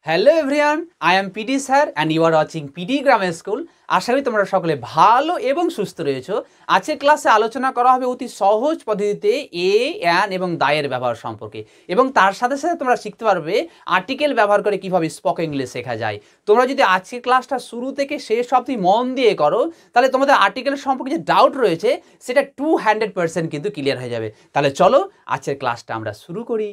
Hello everyone, I am PD sir and you are watching PD grammar school. আশা করি তোমরা সকলে ভালো এবং সুস্থ রয়েছো। আজকের ক্লাসে আলোচনা করা হবে অতি সহজ পদ্ধতিতে এ, অ্যান এবং দায়ের ব্যবহার সম্পর্কে, এবং তার সাথে সাথে তোমরা শিখতে পারবে আর্টিকেল ব্যবহার করে কিভাবে স্পোকেন ইংলিশ শেখা যায়। তোমরা যদি আজকের ক্লাসটা শুরু থেকে শেষ অবধি মন দিয়ে করো, তাহলে তোমাদের আর্টিকেল সম্পর্কে যে ডাউট রয়েছে সেটা 200% কিন্তু ক্লিয়ার হয়ে যাবে। তাহলে চলো আজকের ক্লাসটা আমরা শুরু করি।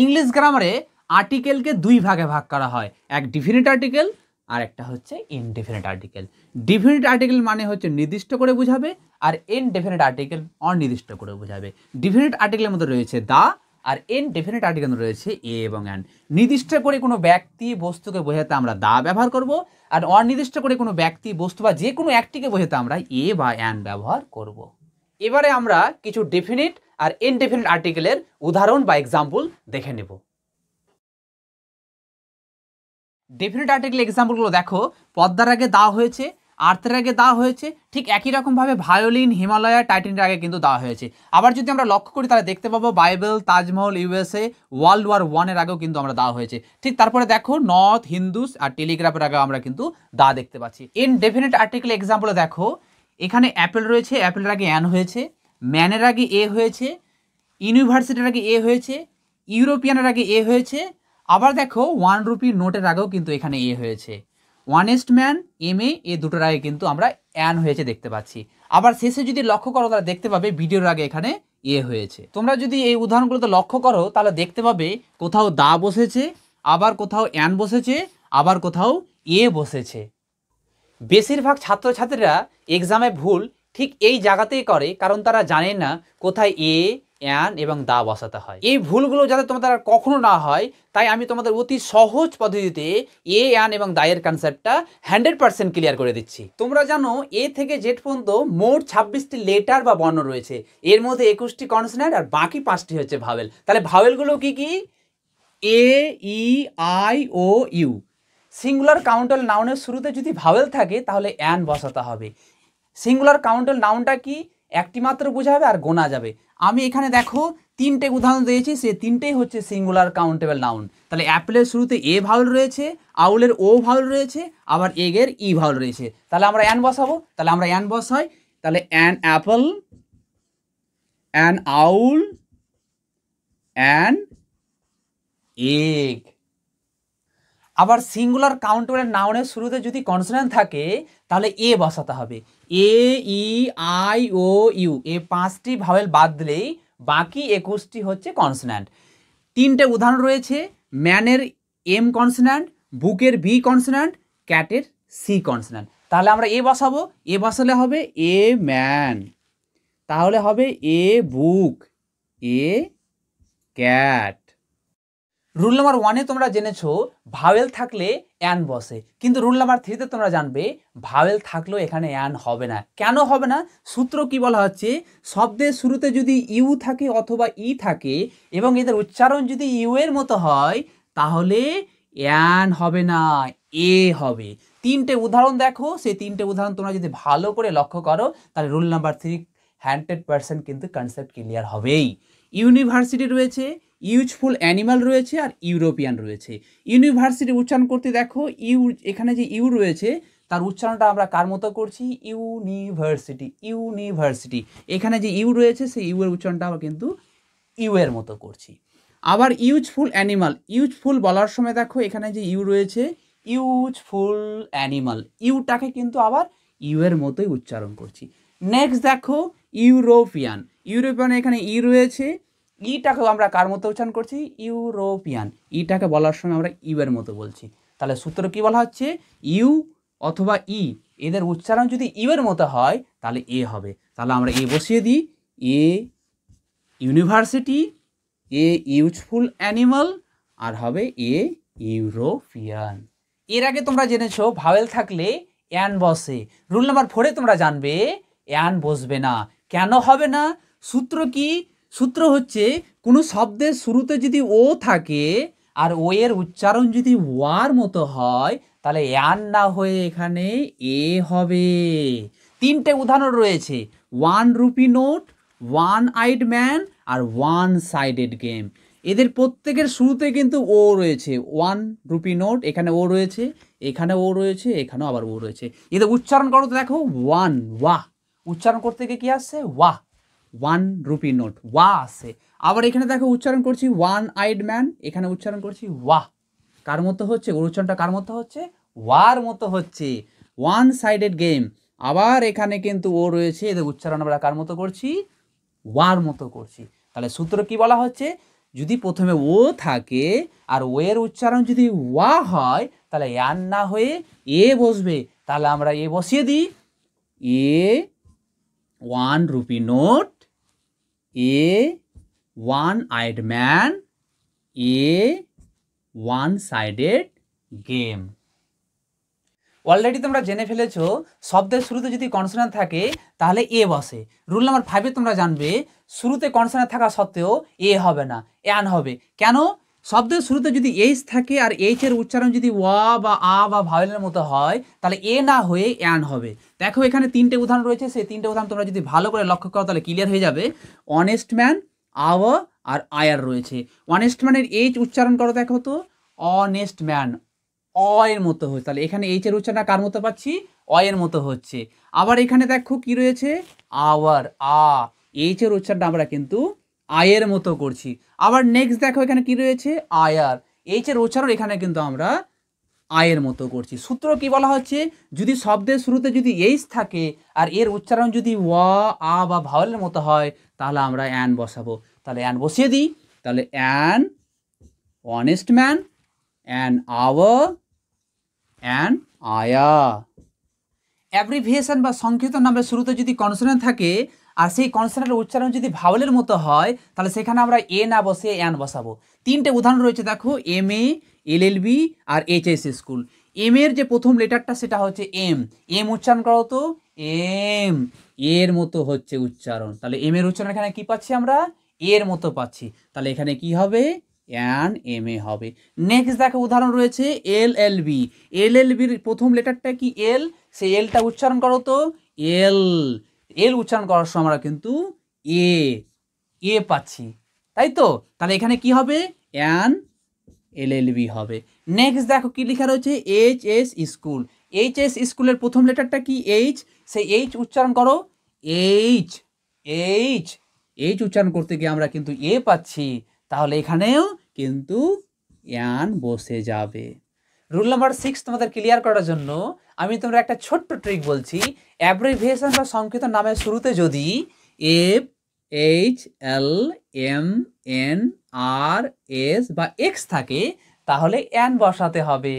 ইংলিশ গ্রামারে আর্টিকেলকে দুই ভাগে ভাগ করা হয়, এক ডিফিনিট আর্টিকেল আর একটা হচ্ছে ইনডেফিনিট আর্টিকেল। ডিফিনিট আর্টিকেল মানে হচ্ছে নির্দিষ্ট করে বোঝাবে, আর ইনডেফিনিট আর্টিকেল অনির্দিষ্ট করে বোঝাবে। ডিফিনিট আর্টিকেলের মধ্যে রয়েছে দা, আর ইনডেফিনিট আর্টিকেল রয়েছে এ এবং অ্যান। নির্দিষ্ট করে কোনো ব্যক্তি বস্তুকে বোঝাতে আমরা দা ব্যবহার করব, আর অনির্দিষ্ট করে কোনো ব্যক্তি বস্তু বা যে কোনো একটিকে বোঝাতে আমরা এ বা অ্যান ব্যবহার করব। এবারে আমরা কিছু ডেফিনিট আর ইনডেফিনিট আর্টিকেলের উদাহরণ বা এক্সাম্পল দেখে নেব। ডেফিনিট আর্টিকেল এক্সাম্পলগুলো দেখো, পদ্মার আগে দেওয়া হয়েছে, আর্থের আগে দেওয়া হয়েছে, ঠিক একই রকমভাবে ভায়োলিন, হিমালয়া, টাইটানের আগে কিন্তু দেওয়া হয়েছে। আবার যদি আমরা লক্ষ্য করি তাহলে দেখতে পাবো Bible, Taj Mahal, USA, world war 1-এর আগেও কিন্তু আমরা দেওয়া হয়েছে। ঠিক তারপরে দেখো নর্থ, হিন্দুস আর টেলিগ্রাফের আগে আমরা কিন্তু দা দেখতে পাচ্ছি। ইনডেফিনিট আর্টিকেল এক্সাম্পলে দেখো, এখানে অ্যাপেল রয়েছে, অ্যাপেলের আগে অ্যান হয়েছে, ম্যানের আগে এ হয়েছে, ইউনিভার্সিটির আগে এ হয়েছে, ইউরোপিয়ানের আগে এ হয়েছে। আবার দেখো 1 রুপি নোটের আগেও কিন্তু এখানে এ হয়েছে। ওয়ানেস্ট ম্যান, এম এ দুটোর আগে কিন্তু আমরা অ্যান হয়েছে দেখতে পাচ্ছি। আবার শেষে যদি লক্ষ্য করো তাহলে দেখতে পাবে ভিডিওর আগে এখানে এ হয়েছে। তোমরা যদি এই উদাহরণগুলোতে লক্ষ্য করো তাহলে দেখতে পাবে কোথাও দা বসেছে, আবার কোথাও অ্যান বসেছে, আবার কোথাও এ বসেছে। বেশিরভাগ ছাত্রছাত্রীরা এক্সামে ভুল ঠিক এই জায়গাতেই করে, কারণ তারা জানে না কোথায় এ, অ্যান এবং দা বসাতে হয়। এই ভুলগুলো যাতে তোমাদের আর কখনো না হয়, তাই আমি তোমাদের অতি সহজ পদ্ধতিতে এ, অ্যান এবং দায়ের কনসেপ্টটা 100% ক্লিয়ার করে দিচ্ছি। তোমরা জানো এ থেকে জেড পর্যন্ত মোট 26টি লেটার বা বর্ণ রয়েছে। এর মধ্যে 21টি কনসোনেন্ট আর বাকি 5টি হচ্ছে ভাওয়েল। তাহলে ভাওয়েলগুলো কি কি? A, E, I, O, U. Singular countable নাউনের শুরুতে যদি ভাওয়েল থাকে তাহলে অ্যান বসাতে হবে। সিঙ্গুলার কাউন্টার নাউনটা কি? একটি মাত্র বোঝাবে আর গোনা যাবে। আমি এখানে দেখো 3টে উদাহরণ দিয়েছি, সে 3টেই হচ্ছে সিঙ্গুলার কাউন্টেবল নাউন। তাহলে অ্যাপেলের শুরুতে এ ভাওয়েল রয়েছে, আউলের ও ভাওয়েল রয়েছে, আবার এগের ই ভাওয়েল রয়েছে। তাহলে আমরা অ্যান বসাবো, তাহলে আমরা অ্যান বসাই। তাহলে an apple, an owl, an egg. আবার সিঙ্গুলার কাউন্টেবল নাউনের শুরুতে যদি কনসোনেন্ট থাকে তাহলে এ বসাতে হবে। এ, ই, আই, ও, ইউ, এই 5টি ভাওয়েল বাদ দিলেই বাকি 21টি হচ্ছে কনসোনেন্ট। 3টে উদাহরণ রয়েছে, ম্যানের এম কনসোনেন্ট, বুকের বি কনসোনেন্ট, ক্যাটের সি কনসোনেন্ট। তাহলে আমরা এ বসাবো, এ বসালে হবে এ ম্যান, তাহলে হবে এ বুক, এ ক্যাট। রুল নাম্বার 1-এ তোমরা জেনেছো ভাওয়েল থাকলে অ্যান বসে, কিন্তু রুল নাম্বার 3-তে তোমরা জানবে ভাওয়েল থাকলেও এখানে অ্যান হবে না। কেন হবে না? সূত্র কি বলা হচ্ছে, শব্দের শুরুতে যদি ইউ থাকে অথবা ই থাকে এবং এদের উচ্চারণ যদি ইউ এর মতো হয় তাহলে অ্যান হবে না, এ হবে। 3টে উদাহরণ দেখো, সেই 3টে উদাহরণ তোমরা যদি ভালো করে লক্ষ্য করো তাহলে রুল নাম্বার 3 100% কিন্তু কনসেপ্ট ক্লিয়ার হবেই। ইউনিভার্সিটি রয়েছে, ইউজফুল অ্যানিমাল রয়েছে, আর ইউরোপিয়ান রয়েছে। ইউনিভার্সিটি উচ্চারণ করতে দেখো ইউ, এখানে যে ইউ রয়েছে তার উচ্চারণটা আমরা কার মতো করছি? University, university. এখানে যে ইউ রয়েছে সেই ইউ এর উচ্চারণটা আমরা কিন্তু ইউ এর মতো করছি। আবার ইউজফুল অ্যানিমাল, ইউজফুল বলার সময় দেখো এখানে যে ইউ রয়েছে, ইউজফুল অ্যানিমাল, ইউটাকে কিন্তু আবার ইউ এর মতোই উচ্চারণ করছি। নেক্সট দেখো ইউরোপিয়ান, ইউরোপিয়ান এখানে ই রয়েছে, ইটাকেও আমরা কার মতো উচ্চারণ করছি? ইউরোপিয়ান, ইটাকে বলার সময় আমরা ইউ এর মতো বলছি। তাহলে সূত্র কি বলা হচ্ছে? ইউ অথবা ই এদের উচ্চারণ যদি ইউ এর মতো হয় তাহলে এ হবে। তাহলে আমরা এ বসিয়ে দিই, a university, a useful animal, আর হবে এ ইউরোপিয়ান। এর আগে তোমরা জেনেছো ভাওয়েল থাকলে অ্যান বসে। রুল নাম্বার 4-এ তোমরা জানবে অ্যান বসবে না। কেন হবে না? সূত্র কি? সূত্র হচ্ছে কোনো শব্দের শুরুতে যদি ও থাকে আর ও এর উচ্চারণ যদি ওয়ার মতো হয় তাহলে অ্যান না হয়ে এখানে এ হবে। 3টে উদাহরণ রয়েছে, 1 রুপি নোট, 1 আইড ম্যান, আর ওয়ান সাইডেড গেম। এদের প্রত্যেকের শুরুতে কিন্তু ও রয়েছে, 1 রুপি নোট, এখানে ও রয়েছে, এখানে ও রয়েছে, এখানেও আবার ও রয়েছে। এদের উচ্চারণ করো তো, দেখো ওয়ান, ওয়াহ, উচ্চারণ করতে গিয়ে কি আসছে, ওয়াহ, 1 রুপি নোট, ওয়া আসে। আবার এখানে দেখো উচ্চারণ করছি ওয়ান আইড ম্যান, এখানে উচ্চারণ করছি ওয়াহ। কার মতো হচ্ছে, ওর উচ্চারণটা কার মতো হচ্ছে, ওয়ার মতো হচ্ছে, ওয়ান সাইডেড গেম। আবার এখানে কিন্তু ও রয়েছে, এদের উচ্চারণ আমরা কার মতো করছি, ওয়ার মতো করছি। তাহলে সূত্র কি বলা হচ্ছে, যদি প্রথমে ও থাকে আর ও এর উচ্চারণ যদি ওয়া হয়, তাহলে ইয়ান না হয়ে এ বসবে। তাহলে আমরা এ বসিয়ে দিই, এ 1 রুপি নোট, এ 1 আইড ম্যান, এ 1 সাইডেড গেম। অলরেডি তোমরা জেনে ফেলেছো শব্দের শুরুতে যদি কনসোনেন্ট থাকে তাহলে এ বসে। রুল নাম্বার 5-এ তোমরা জানবে শুরুতে কনসোনেন্ট থাকা সত্ত্বেও এ হবে না, অ্যান হবে। কেন? শব্দের শুরুতে যদি এইচ থাকে আর এইচ এর উচ্চারণ যদি ওয়া বা আ বা ভাওয়েলের মতো হয়, তাহলে এ না হয়ে অ্যান হবে। দেখো এখানে 3টে উদাহরণ রয়েছে, সেই 3টে উদাহরণ তোমরা যদি ভালো করে লক্ষ্য করো তাহলে ক্লিয়ার হয়ে যাবে। অনেস্ট ম্যান, আওয়ার আর আয়ার রয়েছে। অনেস্ট ম্যানের এইচ উচ্চারণ করো, দেখো তো, অনেস্ট ম্যান, অ এর মতো হচ্ছে, তাহলে এখানে এইচ এর উচ্চারণ কার মতো পাচ্ছি, অ এর মতো হচ্ছে। আবার এখানে দেখো কি রয়েছে, আওয়ার, আ, এইচ এর উচ্চারণটা আমরা কিন্তু আয়ের মতো করছি। আবার নেক্সট দেখো এখানে কি রয়েছে, আয়ার, এইচ এর উচ্চারণ এখানে কিন্তু আমরা আয়ের মতো করছি। সূত্র কি বলা হচ্ছে, যদি শব্দের শুরুতে যদি এইচ থাকে আর এর উচ্চারণ যদি ওয়া আ বা ভাওয়েলের মতো হয়, তাহলে আমরা অ্যান বসাবো। তাহলে অ্যান বসিয়ে দিই, তাহলে an honest man, an hour, an heir. Abbreviation বা সংক্ষিপ্ত নামের শুরুতে যদি কনসোনেন্ট থাকে আর সেই কনসোনেন্টের উচ্চারণ যদি ভাওয়েলের মতো হয়, তাহলে সেখানে আমরা এ না বসে অ্যান বসাবো। 3টে উদাহরণ রয়েছে, দেখো M A, LLB R HS school. M এর যে প্রথম লেটারটা সেটা হচ্ছে এম, এম উচ্চারণ করো তো, এম, এর মতো হচ্ছে উচ্চারণ। তাহলে এম এর উচ্চারণ এখানে কি পাচ্ছি আমরা, এর মতো পাচ্ছি। তাহলে এখানে কি হবে, অ্যান এম এ হবে। নেক্সট দেখো উদাহরণ রয়েছে LLB। LLBর প্রথম লেটারটা কি এল, সেই এলটা উচ্চারণ করো তো, এল, এল উচ্চারণ করার সময় আমরা কিন্তু এ, এ পাচ্ছি, তাই তো। তাহলে এখানে কি হবে, অ্যান LLB হবে। নেক্সট দেখো কি লেখা রয়েছে, HS স্কুল। HS স্কুলের প্রথম লেটারটা কি এইচ, সেই এইচ উচ্চারণ করো, এইচ, এইচ, এইচ উচ্চারণ করতে গিয়ে আমরা কিন্তু এ পাচ্ছি, তাহলে এখানেও কিন্তু অ্যান বসে যাবে। রুল নাম্বার 6 তোমাদের ক্লিয়ার করার জন্য আমি তোমরা একটা ছোট্ট ট্রিক বলছি। অ্যাব্রিভিয়েশন বা সংক্ষিপ্ত নামের শুরুতে যদি এফ, এইচ, এল, এম, এন, আর, এস বা এক্স থাকে, তাহলে অ্যান বসাতে হবে।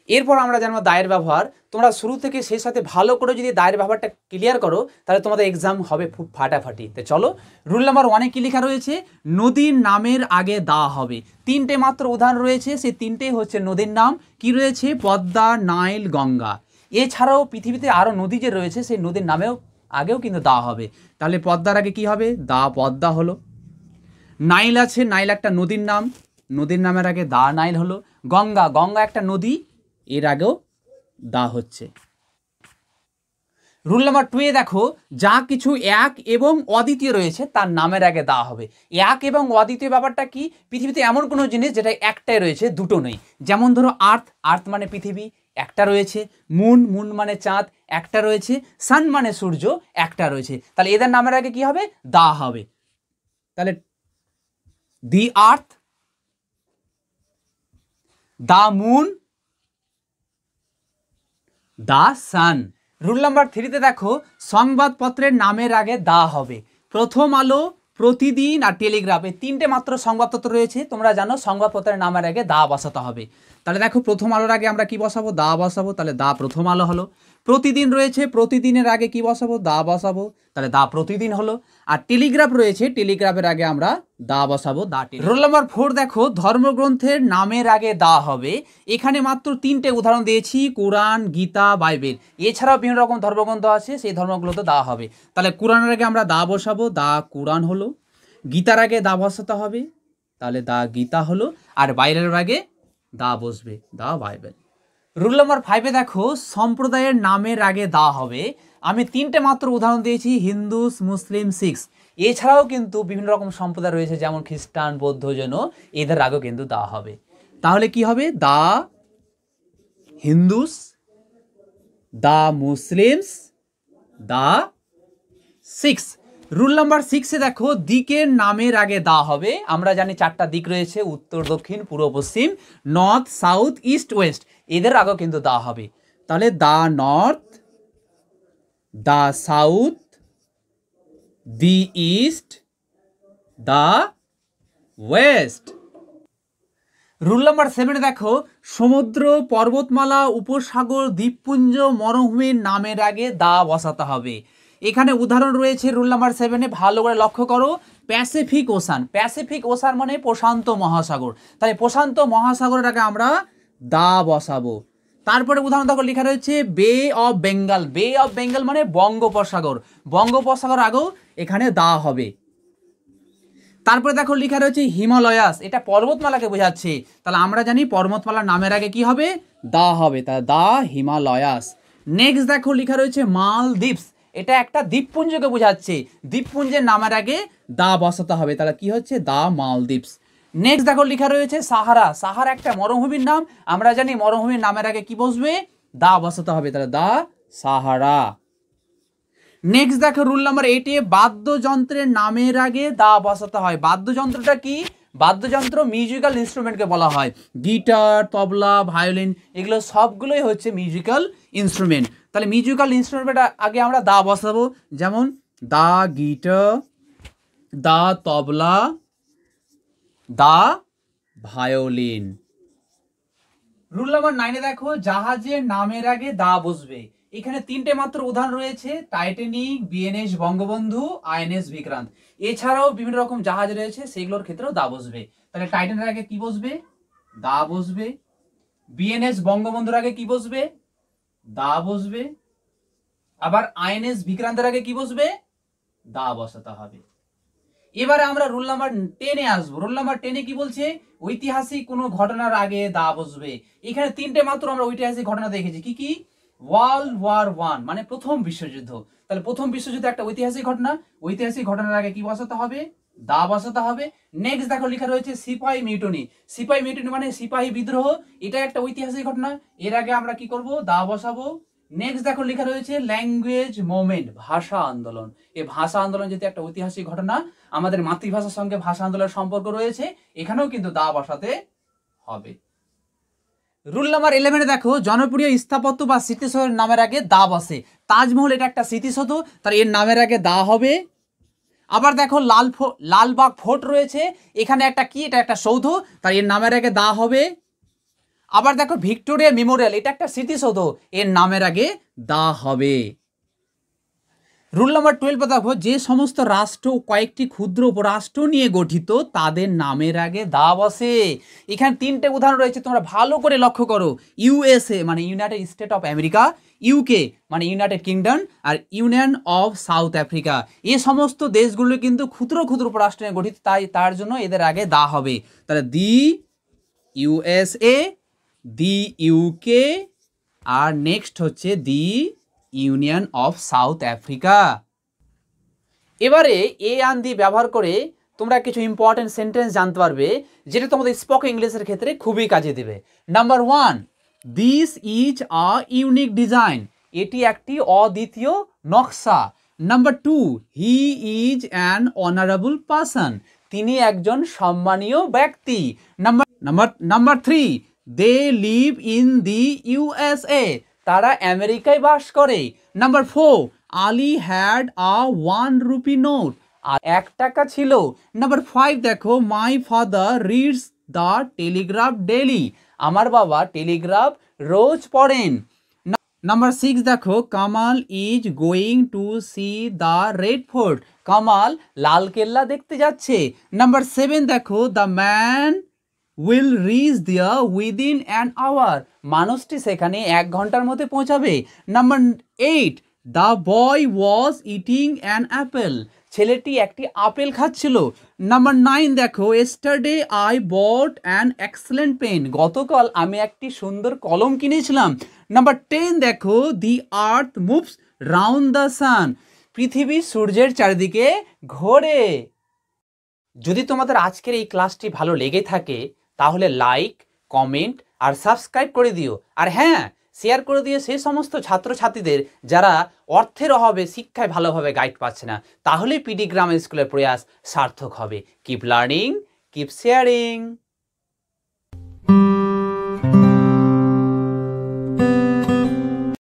এরপর আমরা জানবো দায়ের ব্যবহার। তোমরা শুরু থেকে শেষ সাথে ভালো করে যদি দায়ের ব্যবহারটা ক্লিয়ার করো, তাহলে তোমাদের এক্সাম হবে খুব ফাটাফাটি। তো চলো, রুল নাম্বার 1-এ কি লেখা রয়েছে, নদীর নামের আগে দা হবে। 3টে মাত্র উদাহরণ রয়েছে, সেই 3টেই হচ্ছে নদীর নাম। কি রয়েছে, পদ্মা, নাইল, গঙ্গা। এছাড়াও পৃথিবীতে আরও নদী যে রয়েছে সেই নদীর নামেও আগেও কিন্তু দা হবে। তাহলে পদ্মার আগে কি হবে, দা পদ্মা হলো। নাইল আছে, নাইল একটা নদীর নাম, নদীর নামের আগে দা নাইল হলো। গঙ্গা, গঙ্গা একটা নদী, এর আগেও দা হচ্ছে। রুল নাম্বার 2-এ দেখো, যা কিছু এক এবং অদ্বিতীয় রয়েছে তার নামের আগে দা হবে। এক এবং অদ্বিতীয় ব্যাপারটা কি, পৃথিবীতে এমন কোনো জিনিস যেটা একটাই রয়েছে, দুটো নেই। যেমন ধরো আর্থ, আর্থ মানে পৃথিবী, একটা রয়েছে। মুন, মুন মানে চাঁদ, একটা রয়েছে। সান মানে সূর্য, একটা রয়েছে। তাহলে এদের নামের আগে কি হবে, দা হবে। তাহলে the earth, the moon, the sun. Rule number 3-তে দেখো, সংবাদপত্রের নামের আগে দা হবে। প্রথম আলো, প্রতিদিন আর টেলিগ্রাফ, এই 3টে মাত্র সংবাদপত্র রয়েছে। তোমরা জানো সংবাদপত্রের নামের আগে দা বসাতে হবে। তাহলে দেখো প্রথম আলোর আগে আমরা কি বসাবো, দা বসাবো, তাহলে দা প্রথম আলো হলো। প্রতিদিন রয়েছে, প্রতিদিনের আগে কি বসাবো, দা বসাবো, তাহলে দা প্রতিদিন হলো। আর টেলিগ্রাফ রয়েছে, টেলিগ্রাফের আগে আমরা দা বসাবো, দা। রোল নাম্বার 4 দেখো, ধর্মগ্রন্থের নামের আগে দা হবে। এখানে মাত্র 3টে উদাহরণ দিয়েছি, কোরআন, গীতা, বাইবেল। এছাড়াও বিভিন্ন রকম ধর্মগ্রন্থ আছে, সেই ধর্মগুলোতে দা হবে। তাহলে কোরআনের আগে আমরা দা বসাবো, দা কোরআন হলো। গীতার আগে দা বসাতে হবে, তাহলে দা গীতা হলো। আর বাইবেলের আগে দা বসবে, দা বাইবেল। রুল নাম্বার 5-এ দেখো, সম্প্রদায়ের নামের আগে দা হবে। আমি 3টে মাত্র উদাহরণ দিয়েছি, হিন্দুস, মুসলিম, শিখ। এছাড়াও কিন্তু বিভিন্ন রকম সম্প্রদায় রয়েছে, যেমন খ্রিস্টান, বৌদ্ধ, জৈন, এদের আগেও কিন্তু দেওয়া হবে। তাহলে কি হবে? The Hindus, the Muslims, the Sikhs. Rule number 6-এ দেখো দিকের নামের আগে দা হবে। আমরা জানি 4টা দিক রয়েছে, উত্তর, দক্ষিণ, পূর্ব, পশ্চিম, নর্থ, সাউথ, ইস্ট, ওয়েস্ট, এদের আগেও কিন্তু দা হবে। তাহলে দা নর্থ, দা সাউথ, দি ইস্ট, দা ওয়েস্ট। রুল নাম্বার 7-এ দেখো সমুদ্র, পর্বতমালা, উপসাগর, দ্বীপপুঞ্জ, মরুভূমির নামের আগে দা বসাতে হবে। এখানে উদাহরণ রয়েছে রুল নাম্বার 7-এ, ভালো করে লক্ষ্য করো। প্যাসিফিক ওশান, প্যাসিফিক ওশান মানে প্রশান্ত মহাসাগর, তাই প্রশান্ত মহাসাগরের আগে আমরা দা বসাবো। তারপরে উদাহরণ দেখো লেখা রয়েছে বে অফ বেঙ্গল, বে অফ বেঙ্গল মানে বঙ্গোপসাগর, বঙ্গোপসাগর আগেও এখানে দা হবে। তারপরে দেখো লেখা রয়েছে হিমালয়াস, এটা পর্বতমালাকে বোঝাচ্ছে, তাহলে আমরা জানি পর্বতমালার নামের আগে কি হবে? দা হবে, তাহলে দা হিমালয়াস। নেক্সট দেখো লেখা রয়েছে মালদ্বীপস, এটা একটা দ্বীপপুঞ্জকে বোঝাচ্ছে, দ্বীপপুঞ্জের নামের আগে দা বসাতে হবে, তাহলে কি হচ্ছে? দা মালদ্বীপস। নেক্সট দেখো লেখা রয়েছে সাহারা, সাহারা একটা মরুভূমির নাম, আমরা জানি মরুভূমির নামের আগে কি বসবে? দা বসাতে হবে, তাহলে দা সাহারা। নেক্সট দেখো রুল নাম্বার 8-এ বাদ্যযন্ত্রের নামের আগে দা বসাতে হয়। বাদ্যযন্ত্রটা কি? বাদ্যযন্ত্র মিউজিক্যাল ইনস্ট্রুমেন্টকে বলা হয়, গিটার, তবলা, ভায়োলিন, এগুলো সবগুলোই হচ্ছে মিউজিক্যাল ইনস্ট্রুমেন্ট। তাহলে মিউজিক্যাল ইনস্ট্রুমেন্ট আগে আমরা দা বসাবো, যেমন দা গিটার, দা তবলা, দা ভায়োলিন। রুল নাম্বার 9-এ দেখো জাহাজের নামের আগে দা বসবে। এখানে 3টে মাত্র উদাহরণ রয়েছে, Titanic, BNS Bangabandhu, INS Vikrant. এছাড়াও বিভিন্ন রকম জাহাজ রয়েছে, সেগুলোর ক্ষেত্রেও দা বসবে। তাহলে টাইটানের আগে কি বসবে? দা বসবে। বিএনএস বঙ্গবন্ধুর আগে কি বসবে? দা বসবে। আবার আইএনএস বিক্রান্তের আগে কি বসবে? দা বসাতে হবে। এবারে আমরা রুল নাম্বার 10-এ আসবো। রুল নাম্বার 10-এ কি বলছে? ঐতিহাসিক কোনো ঘটনার আগে দা বসবে। এখানে 3টে মাত্র আমরা ঐতিহাসিক ঘটনা দেখেছি, কি কি? ওয়ার্ল্ড ওয়ার 1 মানে প্রথম বিশ্বযুদ্ধ, তাহলে প্রথম বিশ্বযুদ্ধ একটা ঐতিহাসিক ঘটনা, ঐতিহাসিক ঘটনার আগে কি বসাতে হবে? দা বসাতে হবে। নেক্সট দেখো লেখা রয়েছে সিপাহী মিউটনি, সিপাহী মিউটনি মানে সিপাহী বিদ্রোহ, এটা একটা ঐতিহাসিক ঘটনা, এর আগে আমরা কি করব? দা বসাবো। নেক্সট দেখো লেখা রয়েছে ল্যাঙ্গুয়েজ মুভমেন্ট, ভাষা আন্দোলন। এই ভাষা আন্দোলন যেহেতু একটা ঐতিহাসিক ঘটনা, আমাদের মাতৃভাষার সঙ্গে ভাষা আন্দোলনের সম্পর্ক রয়েছে, এখানেও কিন্তু দা বসাতে হবে। রুল নাম্বার 11-এ দেখো জনপ্রিয় স্থাপত্য বা স্মৃতিসৌধের নামের আগে দা বসে। তাজমহল এটা একটা স্মৃতিসৌধ, তার এর নামের আগে দা হবে। আবার দেখো লালবাগ ফোর্ট রয়েছে, এখানে একটা কি? এটা একটা সৌধ, তার এর নামের আগে দা হবে। আবার দেখো ভিক্টোরিয়া মেমোরিয়াল, এটা একটা স্মৃতিসৌধ, এর নামের আগে দা হবে। রুল নাম্বার 12-এ দেখো যে সমস্ত রাষ্ট্র কয়েকটি ক্ষুদ্র উপরাষ্ট্র নিয়ে গঠিত তাদের নামের আগে দা বসে। এখানে 3টে উদাহরণ রয়েছে, তোমরা ভালো করে লক্ষ্য করো। ইউএসএ মানে United State of America, UK মানে ইউনাইটেড কিংডম, আর ইউনিয়ন অফ সাউথ আফ্রিকা, এই সমস্ত দেশগুলো কিন্তু ক্ষুদ্র ক্ষুদ্র উপরাষ্ট্র নিয়ে গঠিত, তাই তার জন্য এদের আগে দা হবে। তাহলে দি ইউএসএ, দি ইউকে, আর নেক্সট হচ্ছে the Union of South Africa. এবারে এ আন দি ব্যবহার করে তোমরা কিছু ইম্পর্টেন্ট সেন্টেন্স জানতে পারবে, যেটা তোমাদের স্পোকেন ইংলিশের ক্ষেত্রে খুবই কাজে দেবে। Number 1, this is a unique design, এটি একটি অদ্বিতীয় নকশা। Number 2, he is an honourable person, তিনি একজন সম্মানীয় ব্যক্তি। Number 3, they live in the USA, তারা আমেরিকায় বাস করে। Number 4, Ali had a 1 rupee note, আর 1 টাকা ছিল। নাম্বার 5 দেখো my father reads the Telegraph daily, আমার বাবা টেলিগ্রাফ রোজ পড়েন। নাম্বার 6 দেখো Kamal is going two C the red fort, Kamal Lal Qila দেখতে যাচ্ছে। নাম্বার 7 দেখো the man will reach there within an hour, মানুষটি সেখানে 1 ঘন্টার মধ্যে পৌঁছাবে। Number 8, the boy was eating an apple, ছেলেটি একটি আপেল খাচ্ছিল। নাম্বার 9 দেখো yesterday I bought an excellent pen, গতকাল আমি একটি সুন্দর কলম কিনেছিলাম। নাম্বার 10 দেখো the earth moves round the sun, পৃথিবী সূর্যের চারিদিকে ঘোরে। যদি তোমাদের আজকের এই ক্লাসটি ভালো লেগে থাকে তাহলে লাইক, কমেন্ট আর সাবস্ক্রাইব করে দিও। আর হ্যাঁ, শেয়ার করে দিও সেই সমস্ত ছাত্রছাত্রীদের যারা অর্থের অভাবে শিক্ষায় ভালোভাবে গাইড পাচ্ছে না। তাহলে পিডি গ্রামার স্কুলের প্রয়াস সার্থক হবে। Keep learning, keep sharing.